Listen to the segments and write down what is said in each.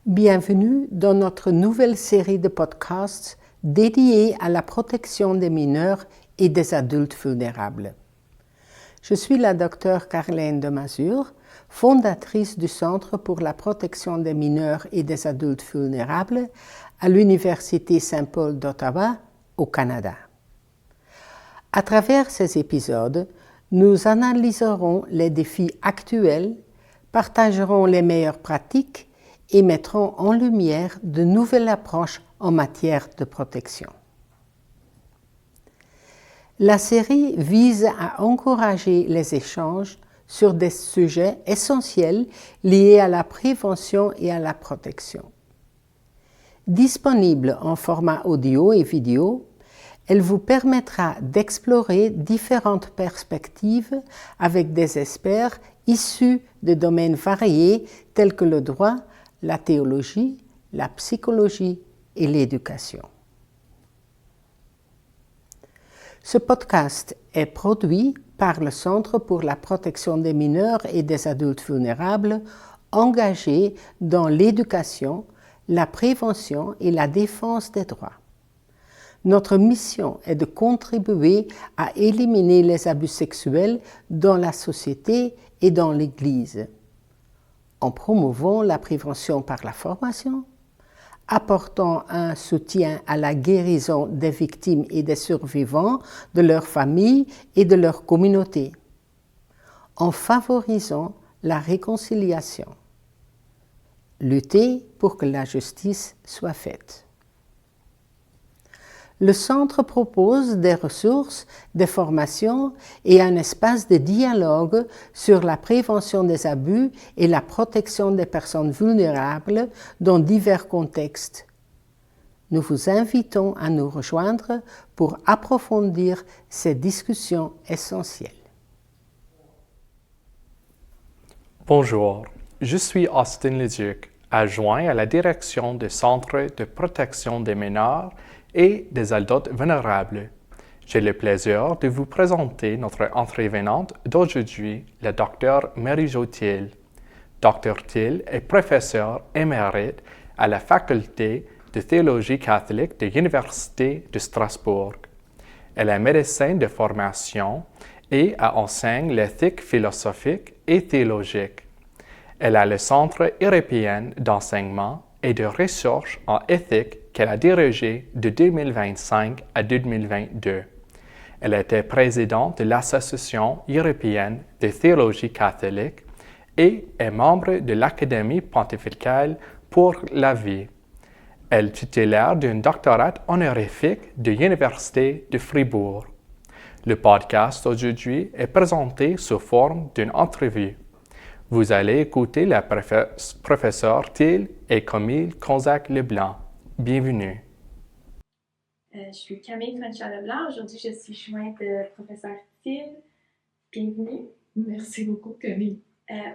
Bienvenue dans notre nouvelle série de podcasts dédiée à la protection des mineurs et des adultes vulnérables. Je suis la docteure Carlène de Mazure, fondatrice du Centre pour la protection des mineurs et des adultes vulnérables à l'Université Saint-Paul d'Ottawa, au Canada. À travers ces épisodes, nous analyserons les défis actuels, partagerons les meilleures pratiques et mettront en lumière de nouvelles approches en matière de protection. La série vise à encourager les échanges sur des sujets essentiels liés à la prévention et à la protection. Disponible en format audio et vidéo, elle vous permettra d'explorer différentes perspectives avec des experts issus de domaines variés tels que le droit, la théologie, la psychologie et l'éducation. Ce podcast est produit par le Centre pour la protection des mineurs et des adultes vulnérables engagé dans l'éducation, la prévention et la défense des droits. Notre mission est de contribuer à éliminer les abus sexuels dans la société et dans l'Église, en promouvant la prévention par la formation, apportant un soutien à la guérison des victimes et des survivants, de leurs familles et de leur communauté, en favorisant la réconciliation, lutter pour que la justice soit faite. Le Centre propose des ressources, des formations et un espace de dialogue sur la prévention des abus et la protection des personnes vulnérables dans divers contextes. Nous vous invitons à nous rejoindre pour approfondir ces discussions essentielles. Bonjour, je suis Austin Leduc, adjoint à la direction du Centre de protection des mineurs et des adultes vulnérables. J'ai le plaisir de vous présenter notre intervenante d'aujourd'hui, la Dr Marie-Jo Thiel. Dr Thiel est professeure émérite à la Faculté de théologie catholique de l'Université de Strasbourg. Elle est médecin de formation et enseigne l'éthique philosophique et théologique. Elle a le Centre européen d'enseignement et de recherche en éthique qu'elle a dirigé de 2025 à 2022. Elle était présidente de l'Association européenne de théologie catholique et est membre de l'Académie pontificale pour la vie. Elle est titulaire d'un doctorat honorifique de l'Université de Fribourg. Le podcast aujourd'hui est présenté sous forme d'une entrevue. Vous allez écouter la professeure Thiel et Camille Conzac-Leblanc. Bienvenue. Je suis Camille Conzac-Leblanc. Aujourd'hui, je suis jointe de professeur Thiel. Bienvenue. Merci beaucoup, Camille.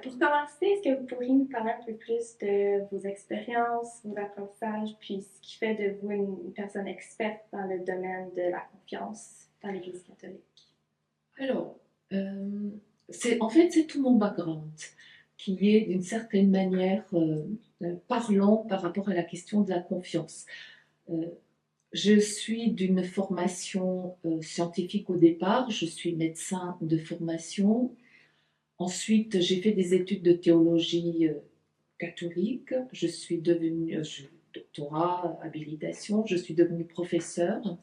Pour commencer, est-ce que vous pourriez nous parler un peu plus de vos expériences, vos apprentissages, puis ce qui fait de vous une personne experte dans le domaine de la confiance dans l'Église catholique? Alors, c'est tout mon background qui est d'une certaine manière parlant par rapport à la question de la confiance. Je suis d'une formation scientifique au départ, je suis médecin de formation. Ensuite, j'ai fait des études de théologie catholique. Je suis devenue, doctorat, habilitation, je suis devenue professeure.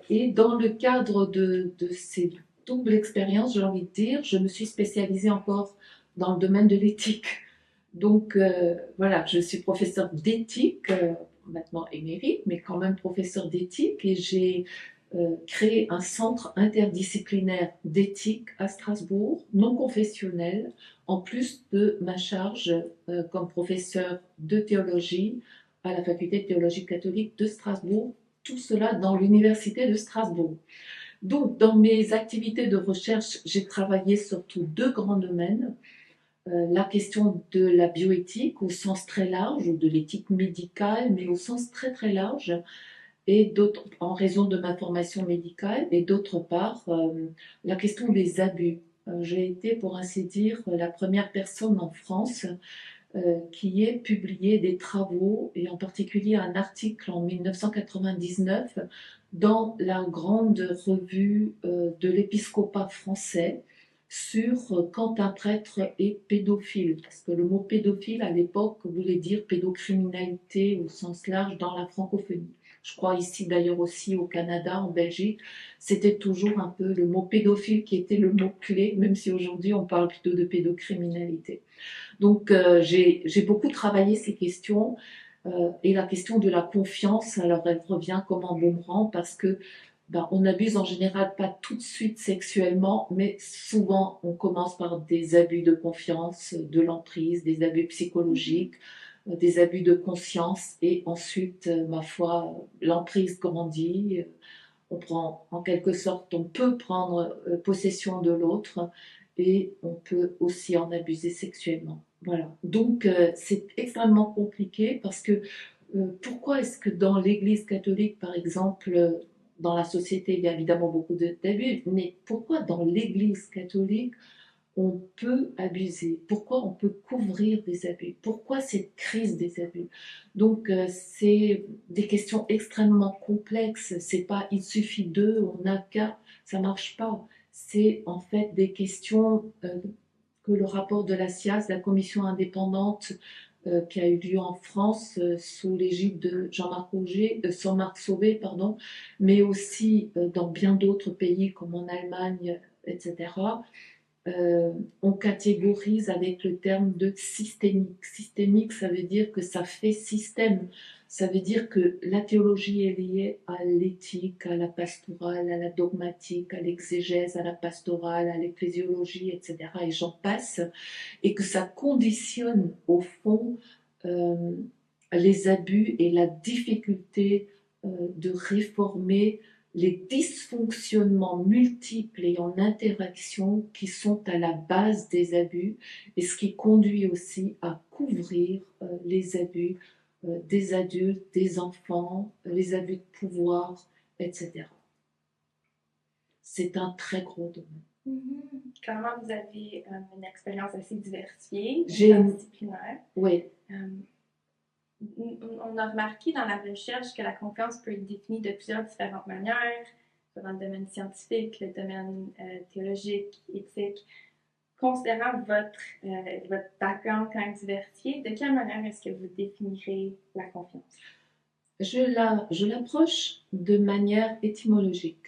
Et dans le cadre de ces doubles expériences, j'ai envie de dire, je me suis spécialisée encore dans le domaine de l'éthique. Donc voilà, je suis professeure d'éthique, maintenant émérite, mais quand même professeure d'éthique, et j'ai créé un centre interdisciplinaire d'éthique à Strasbourg, non confessionnel, en plus de ma charge comme professeure de théologie à la faculté de théologie catholique de Strasbourg, tout cela dans l'université de Strasbourg. Donc, dans mes activités de recherche, j'ai travaillé sur deux grands domaines. La question de la bioéthique au sens très large, ou de l'éthique médicale, mais au sens très très large, et en raison de ma formation médicale, et d'autre part, la question des abus. J'ai été, pour ainsi dire, la première personne en France qui ait publié des travaux, et en particulier un article en 1999 dans la grande revue de l'épiscopat français sur quand un prêtre est pédophile, parce que le mot pédophile à l'époque voulait dire pédocriminalité au sens large dans la francophonie. Je crois ici d'ailleurs aussi au Canada, en Belgique, c'était toujours un peu le mot pédophile qui était le mot clé, même si aujourd'hui on parle plutôt de pédocriminalité. Donc j'ai beaucoup travaillé ces questions et la question de la confiance, alors elle revient comme un boomerang parce que on abuse en général pas tout de suite sexuellement, mais souvent on commence par des abus de confiance, de l'emprise, des abus psychologiques, des abus de conscience, et ensuite, ma foi, l'emprise grandit. On prend, en quelque sorte, on peut prendre possession de l'autre et on peut aussi en abuser sexuellement. Voilà. Donc c'est extrêmement compliqué parce que pourquoi est-ce que dans l'Église catholique, par exemple, dans la société, il y a évidemment beaucoup d'abus, mais pourquoi dans l'Église catholique, on peut abuser? Pourquoi on peut couvrir des abus? Pourquoi cette crise des abus? Donc, c'est des questions extrêmement complexes. C'est pas il suffit d'eux, on n'a qu'à, ça marche pas. C'est en fait des questions que le rapport de la CIAS, la commission indépendante, qui a eu lieu en France sous l'égide de Jean-Marc Sauvé, pardon, mais aussi dans bien d'autres pays comme en Allemagne, etc. On catégorise avec le terme de systémique. Systémique, ça veut dire que ça fait système. Ça veut dire que la théologie est liée à l'éthique, à la pastorale, à la dogmatique, à l'exégèse, à la pastorale, à l'ecclésiologie, etc. Et j'en passe. Et que ça conditionne, au fond, les abus et la difficulté de réformer les dysfonctionnements multiples et en interaction qui sont à la base des abus, et ce qui conduit aussi à couvrir les abus des adultes, des enfants, les abus de pouvoir, etc. C'est un très gros domaine. Clairement, vous avez une expérience assez diversifiée, disciplinaire. Oui. On a remarqué dans la recherche que la confiance peut être définie de plusieurs différentes manières, dans le domaine scientifique, le domaine théologique, éthique. Considérant votre background quand même diversifié, de quelle manière est-ce que vous définirez la confiance? Je l'approche de manière étymologique.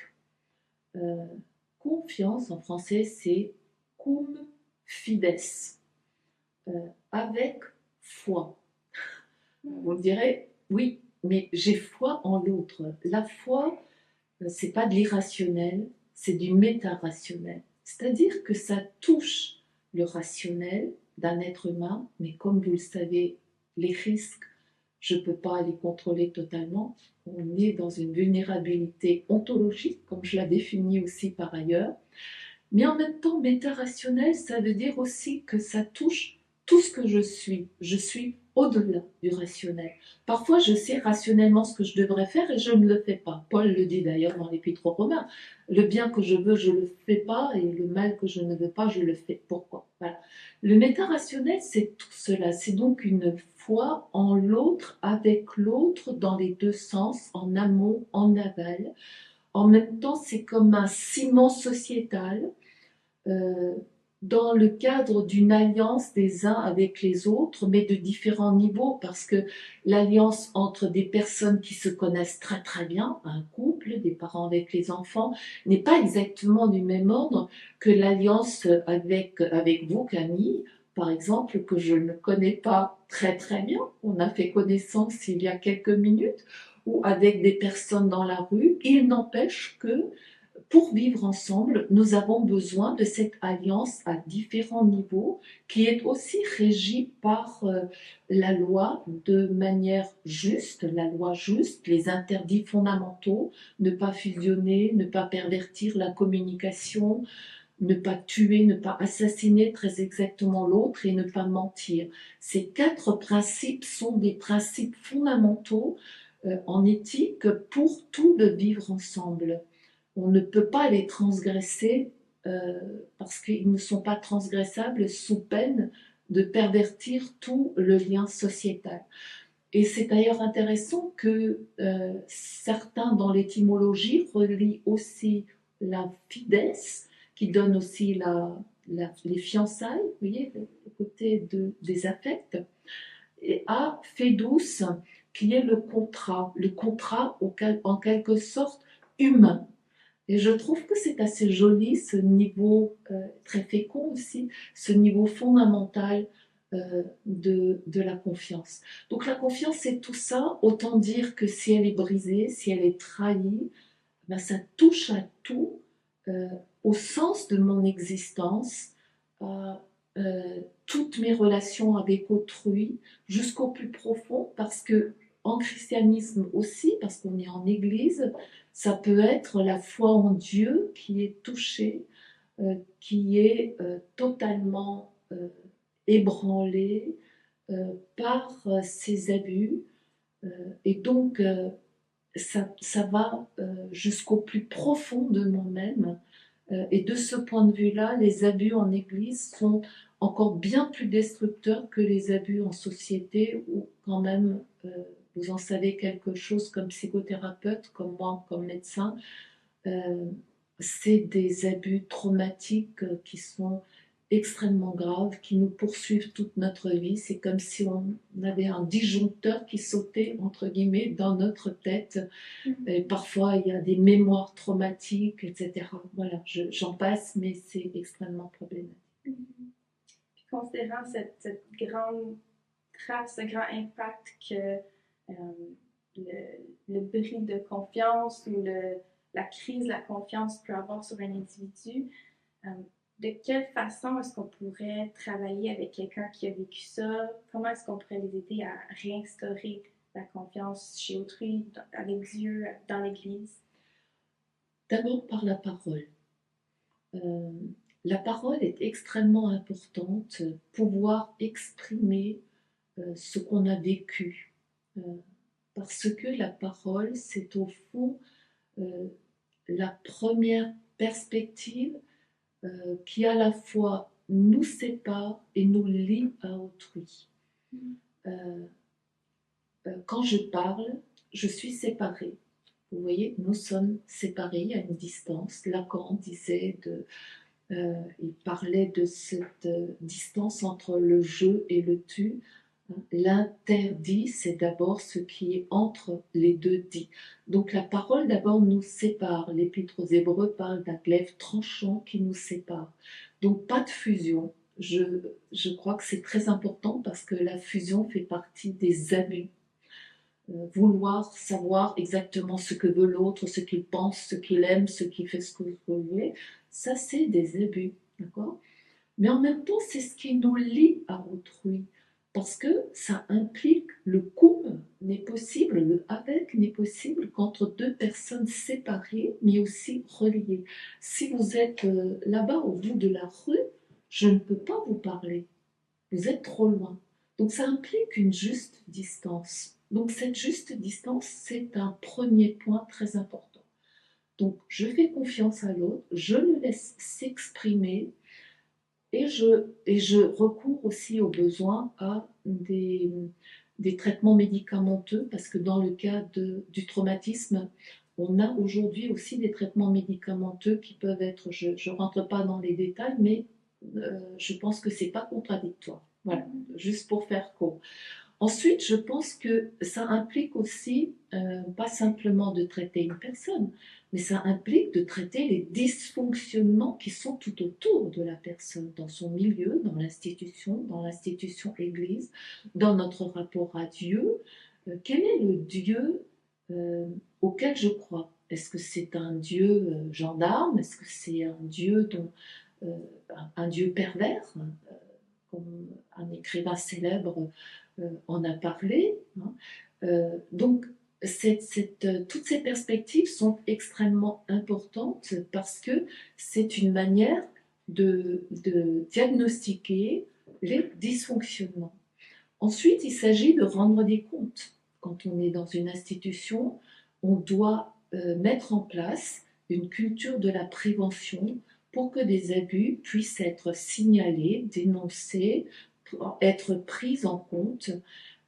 Confiance en français, c'est cum fides, avec foi. Vous me direz, oui, mais j'ai foi en l'autre. La foi, c'est pas de l'irrationnel, c'est du méta-rationnel. C'est-à-dire que ça touche le rationnel d'un être humain, mais comme vous le savez, les risques, je ne peux pas les contrôler totalement. On est dans une vulnérabilité ontologique, comme je la définis aussi par ailleurs. Mais en même temps, méta-rationnel, ça veut dire aussi que ça touche tout ce que je suis. Je suis au-delà du rationnel. Parfois, je sais rationnellement ce que je devrais faire et je ne le fais pas. Paul le dit d'ailleurs dans l'Épître aux Romains. Le bien que je veux, je ne le fais pas, et le mal que je ne veux pas, je le fais. Pourquoi? Voilà. Le méta-rationnel, c'est tout cela. C'est donc une foi en l'autre, avec l'autre, dans les deux sens, en amont, en aval. En même temps, c'est comme un ciment sociétal dans le cadre d'une alliance des uns avec les autres, mais de différents niveaux, parce que l'alliance entre des personnes qui se connaissent très très bien, un couple, des parents avec les enfants, n'est pas exactement du même ordre que l'alliance avec vous, Camille, par exemple, que je ne connais pas très très bien. On a fait connaissance il y a quelques minutes, ou avec des personnes dans la rue. Il n'empêche que pour vivre ensemble, nous avons besoin de cette alliance à différents niveaux qui est aussi régie par la loi de manière juste, la loi juste, les interdits fondamentaux, ne pas fusionner, ne pas pervertir la communication, ne pas tuer, ne pas assassiner très exactement l'autre et ne pas mentir. Ces 4 principes sont des principes fondamentaux en éthique pour tout le vivre ensemble. On ne peut pas les transgresser parce qu'ils ne sont pas transgressables sous peine de pervertir tout le lien sociétal. Et c'est d'ailleurs intéressant que certains dans l'étymologie relient aussi la fides, qui donne aussi les fiançailles, vous voyez, le côté des affects, et à fedus, qui est le contrat en quelque sorte humain. Et je trouve que c'est assez joli, ce niveau très fécond aussi, ce niveau fondamental de la confiance. Donc la confiance, c'est tout ça. Autant dire que si elle est brisée, si elle est trahie, ben ça touche à tout, au sens de mon existence, à toutes mes relations avec autrui, jusqu'au plus profond, parce que en christianisme aussi, parce qu'on est en église, ça peut être la foi en Dieu qui est touchée, qui est totalement ébranlée par ces abus. Et donc, ça va jusqu'au plus profond de moi-même. Et de ce point de vue-là, les abus en Église sont encore bien plus destructeurs que les abus en société, où quand même, vous en savez quelque chose comme psychothérapeute, comme moi, comme médecin, c'est des abus traumatiques qui sont extrêmement graves, qui nous poursuivent toute notre vie. C'est comme si on avait un disjoncteur qui sautait, entre guillemets, dans notre tête. Et parfois, il y a des mémoires traumatiques, etc. Voilà, j'en passe, mais c'est extrêmement problématique. Puis considérant cette grande trace, ce grand impact que le bris de confiance ou la crise de la confiance peut avoir sur un individu, de quelle façon est-ce qu'on pourrait travailler avec quelqu'un qui a vécu ça? Comment est-ce qu'on pourrait les aider à réinstaurer la confiance chez autrui, avec Dieu, dans l'Église? D'abord par la parole. La parole est extrêmement importante, pouvoir exprimer ce qu'on a vécu. Parce que la parole, c'est au fond la première perspective qui à la fois nous sépare et nous lie à autrui. Quand je parle, je suis séparée. Vous voyez, nous sommes séparés à une distance. Lacan disait il parlait de cette distance entre le je et le tu. L'interdit, c'est d'abord ce qui est entre les deux dits. Donc la parole d'abord nous sépare. L'Épître aux Hébreux parle d'un glaive tranchant qui nous sépare. Donc pas de fusion. Je crois que c'est très important parce que la fusion fait partie des abus. Vouloir savoir exactement ce que veut l'autre, ce qu'il pense, ce qu'il aime, ce qu'il fait, ce que vous voulez, ça c'est des abus, d'accord? Mais en même temps, c'est ce qui nous lie à autrui, parce que ça implique le cum n'est possible, le avec n'est possible qu'entre deux personnes séparées, mais aussi reliées. Si vous êtes là-bas au bout de la rue, je ne peux pas vous parler, vous êtes trop loin. Donc ça implique une juste distance. Donc cette juste distance, c'est un premier point très important. Donc je fais confiance à l'autre, je le laisse s'exprimer et je recours aussi au besoin à des traitements médicamenteux parce que dans le cas du traumatisme, on a aujourd'hui aussi des traitements médicamenteux qui peuvent être, je ne rentre pas dans les détails, mais je pense que ce n'est pas contradictoire. Voilà, juste pour faire court. Ensuite, je pense que ça implique aussi, pas simplement de traiter une personne, mais ça implique de traiter les dysfonctionnements qui sont tout autour de la personne, dans son milieu, dans l'institution Église, dans notre rapport à Dieu. Quel est le Dieu auquel je crois? Est-ce que c'est un Dieu gendarme? Est-ce que c'est un Dieu un Dieu pervers, comme un écrivain célèbre en a parlé. Donc, toutes ces perspectives sont extrêmement importantes parce que c'est une manière de diagnostiquer les dysfonctionnements. Ensuite, il s'agit de rendre des comptes. Quand on est dans une institution, on doit mettre en place une culture de la prévention pour que des abus puissent être signalés, dénoncés, être prises en compte.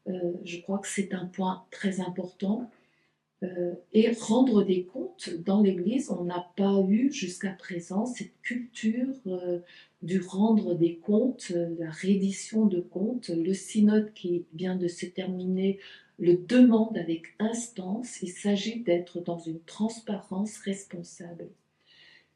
Je crois que c'est un point très important. Et rendre des comptes dans l'Église, on n'a pas eu jusqu'à présent cette culture du rendre des comptes, la reddition de comptes. Le synode qui vient de se terminer le demande avec instance. Il s'agit d'être dans une transparence responsable.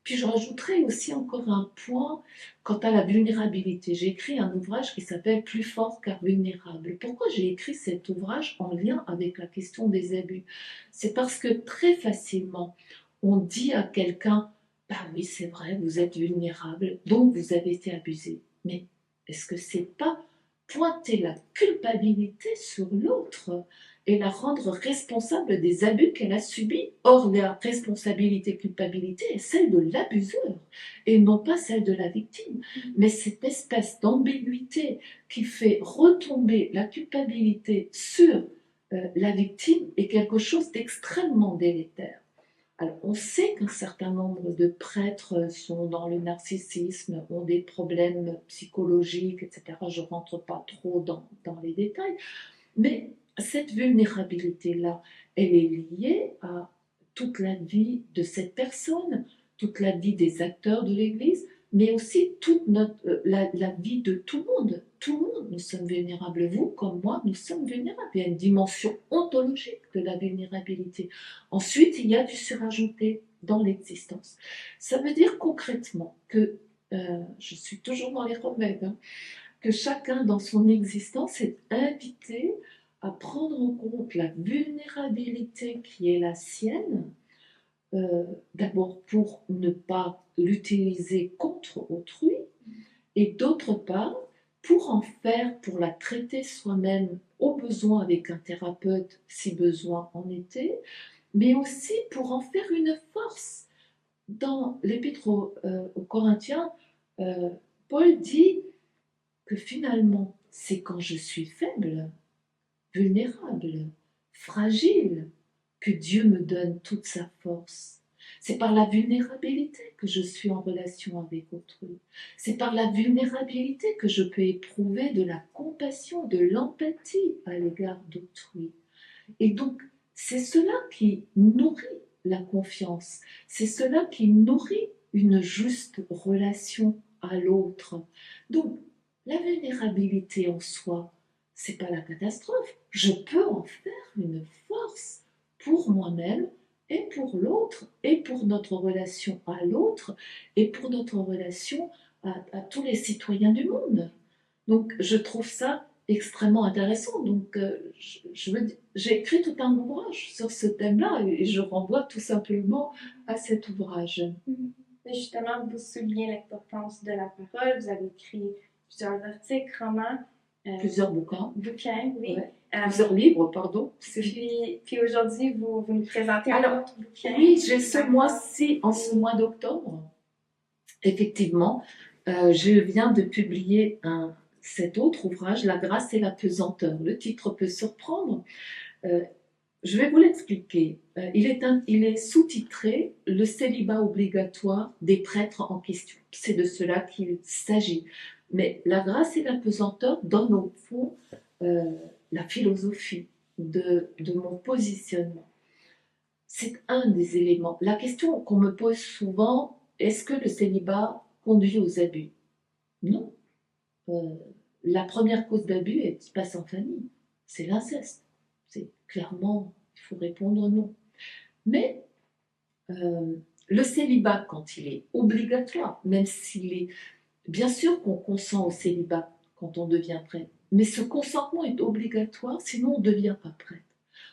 Puis je rajouterai aussi encore un point quant à la vulnérabilité. J'ai écrit un ouvrage qui s'appelle Plus fort car vulnérable. Pourquoi j'ai écrit cet ouvrage en lien avec la question des abus? C'est parce que très facilement, on dit à quelqu'un, bah oui, c'est vrai, vous êtes vulnérable, donc vous avez été abusé. Mais est-ce que c'est pas pointer la culpabilité sur l'autre et la rendre responsable des abus qu'elle a subis? Or, la responsabilité, culpabilité est celle de l'abuseur et non pas celle de la victime. Mais cette espèce d'ambiguïté qui fait retomber la culpabilité sur la victime est quelque chose d'extrêmement délétère. Alors, on sait qu'un certain nombre de prêtres sont dans le narcissisme, ont des problèmes psychologiques, etc. Je ne rentre pas trop dans les détails, mais cette vulnérabilité-là, elle est liée à toute la vie de cette personne, toute la vie des acteurs de l'Église, mais aussi toute la vie de tout le monde. Tout le monde, nous sommes vulnérables. Vous, comme moi, nous sommes vulnérables. Il y a une dimension ontologique de la vulnérabilité. Ensuite, il y a du surajouté dans l'existence. Ça veut dire concrètement que, je suis toujours dans les remèdes, que chacun dans son existence est invité à prendre en compte la vulnérabilité qui est la sienne, d'abord pour ne pas l'utiliser contre autrui, et d'autre part pour en faire, pour la traiter soi-même au besoin avec un thérapeute si besoin en était, mais aussi pour en faire une force. Dans l'Épître aux Corinthiens, Paul dit que finalement, c'est quand je suis faible, vulnérable, fragile, que Dieu me donne toute sa force. C'est par la vulnérabilité que je suis en relation avec autrui. C'est par la vulnérabilité que je peux éprouver de la compassion, de l'empathie à l'égard d'autrui. Et donc, c'est cela qui nourrit la confiance. C'est cela qui nourrit une juste relation à l'autre. Donc, la vulnérabilité en soi, c'est pas la catastrophe. Je peux en faire une force pour moi-même et pour l'autre, et pour notre relation à l'autre, et pour notre relation à tous les citoyens du monde. Donc, je trouve ça extrêmement intéressant. Donc, j'ai écrit tout un ouvrage sur ce thème-là, et je renvoie tout simplement à cet ouvrage. Justement, vous soulignez l'importance de la parole. Vous avez écrit plusieurs articles, romans. Plusieurs bouquins. Bouquins, oui. Ouais. Plusieurs livres, pardon. Puis aujourd'hui, vous nous présentez un autre bouquin. Oui, j'ai ce mois-ci, en ce mois d'octobre, effectivement, je viens de publier cet autre ouvrage, La grâce et la pesanteur. Le titre peut surprendre. Je vais vous l'expliquer. Il est sous-titré « Le célibat obligatoire des prêtres en question ». C'est de cela qu'il s'agit. Mais la grâce et la pesanteur donnent au fond la philosophie de mon positionnement. C'est un des éléments. La question qu'on me pose souvent, est-ce que le célibat conduit aux abus? Non. La première cause d'abus est qui passe en famille, c'est l'inceste. C'est clairement, il faut répondre non. Mais le célibat, quand il est obligatoire, même s'il est... Bien sûr qu'on consent au célibat quand on devient prêtre, mais ce consentement est obligatoire, sinon on ne devient pas prêtre.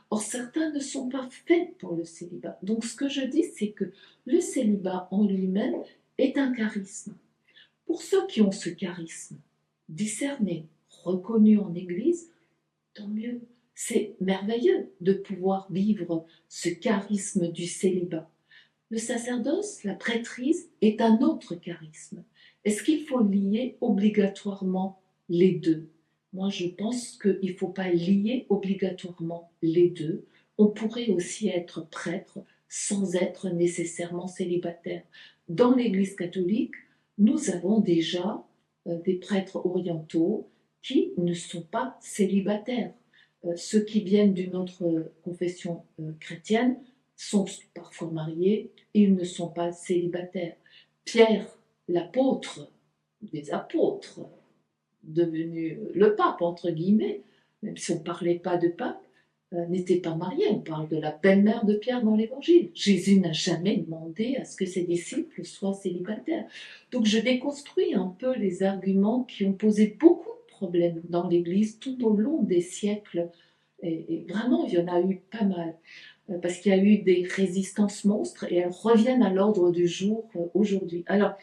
Or, certains ne sont pas faits pour le célibat. Donc, ce que je dis, c'est que le célibat en lui-même est un charisme. Pour ceux qui ont ce charisme, discerné, reconnu en Église, tant mieux. C'est merveilleux de pouvoir vivre ce charisme du célibat. Le sacerdoce, la prêtrise, est un autre charisme. Est-ce qu'il faut lier obligatoirement les deux? Moi, je pense qu'il ne faut pas lier obligatoirement les deux. On pourrait aussi être prêtre sans être nécessairement célibataire. Dans l'Église catholique, nous avons déjà des prêtres orientaux qui ne sont pas célibataires. Ceux qui viennent d'une autre confession chrétienne sont parfois mariés, ils ne sont pas célibataires. Pierre, l'apôtre des apôtres, devenu le pape, entre guillemets, même si on ne parlait pas de pape, n'était pas marié. On parle de la belle-mère de Pierre dans l'Évangile. Jésus n'a jamais demandé à ce que ses disciples soient célibataires. Donc je déconstruis un peu les arguments qui ont posé beaucoup de problèmes dans l'Église tout au long des siècles. Et vraiment, il y en a eu pas mal. Parce qu'il y a eu des résistances monstres et elles reviennent à l'ordre du jour aujourd'hui. Alors,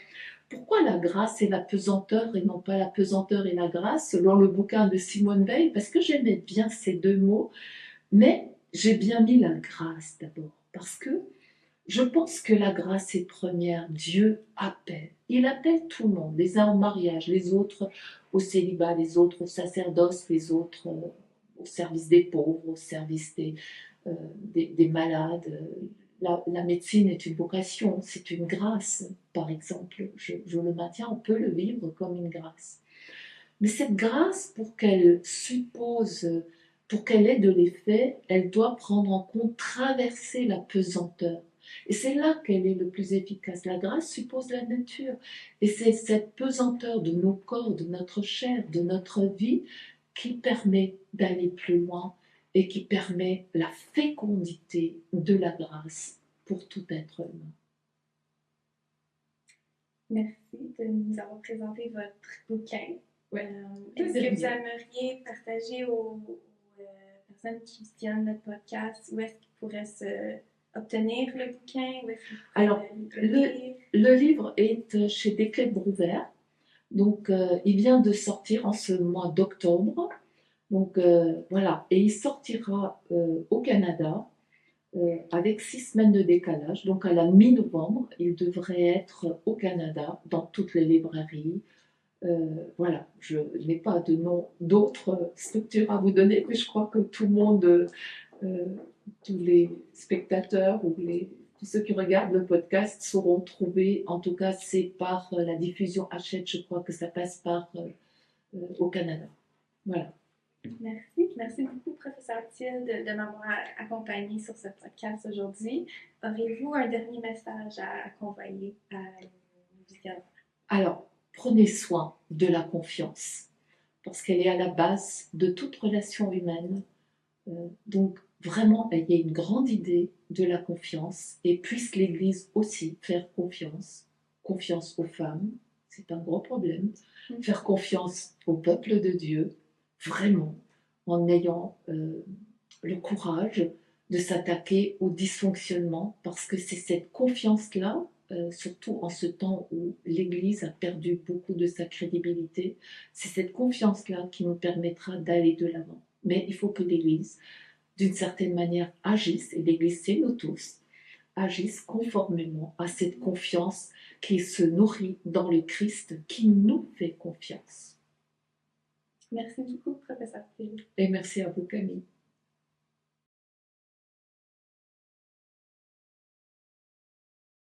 pourquoi la grâce et la pesanteur et non pas la pesanteur et la grâce, selon le bouquin de Simone Weil? Parce que j'aimais bien ces deux mots, mais j'ai bien mis la grâce d'abord, parce que je pense que la grâce est première. Dieu appelle. Il appelle tout le monde, les uns au mariage, les autres au célibat, les autres au sacerdoce, les autres au service des pauvres, au service des malades. La médecine est une vocation, c'est une grâce, par exemple. Je le maintiens, on peut le vivre comme une grâce. Mais cette grâce, pour qu'elle ait de l'effet, elle doit prendre en compte, traverser la pesanteur. Et c'est là qu'elle est le plus efficace. La grâce suppose la nature. Et c'est cette pesanteur de nos corps, de notre chair, de notre vie, qui permet d'aller plus loin et qui permet la fécondité de la grâce pour tout être humain. Merci de nous avoir présenté votre bouquin. Ouais. Est-ce que vous aimeriez partager aux personnes qui visionnent notre podcast où est-ce qu'ils pourraient obtenir le bouquin? Où est-ce qu'ils pourraient Alors, le livre est chez Desclés de Brouwer. Donc, il vient de sortir en ce mois d'octobre. Donc, voilà. Et il sortira au Canada avec 6 semaines de décalage. Donc, à la mi-novembre, il devrait être au Canada, dans toutes les librairies. Voilà, je n'ai pas de nom d'autres structures à vous donner, mais je crois que tout le monde, tous les spectateurs ou tous ceux qui regardent le podcast sauront trouver. En tout cas, c'est par la diffusion Hachette, je crois que ça passe par au Canada. Voilà. Merci beaucoup, professeur Thiel, de m'avoir accompagné sur ce podcast aujourd'hui. Aurez-vous un dernier message à convoyer à nos visiteurs? Alors, prenez soin de la confiance, parce qu'elle est à la base de toute relation humaine. Donc, vraiment, ayez une grande idée de la confiance, et puisse l'Église aussi faire confiance aux femmes, c'est un gros problème, faire confiance au peuple de Dieu, vraiment, en ayant le courage de s'attaquer au dysfonctionnement, parce que c'est cette confiance-là, surtout en ce temps où l'Église a perdu beaucoup de sa crédibilité, c'est cette confiance-là qui nous permettra d'aller de l'avant. Mais il faut que l'Église, d'une certaine manière, agisse, et l'Église c'est nous tous, agisse conformément à cette confiance qui se nourrit dans le Christ qui nous fait confiance. Merci beaucoup, professeur Thiel. Et merci à vous, Camille.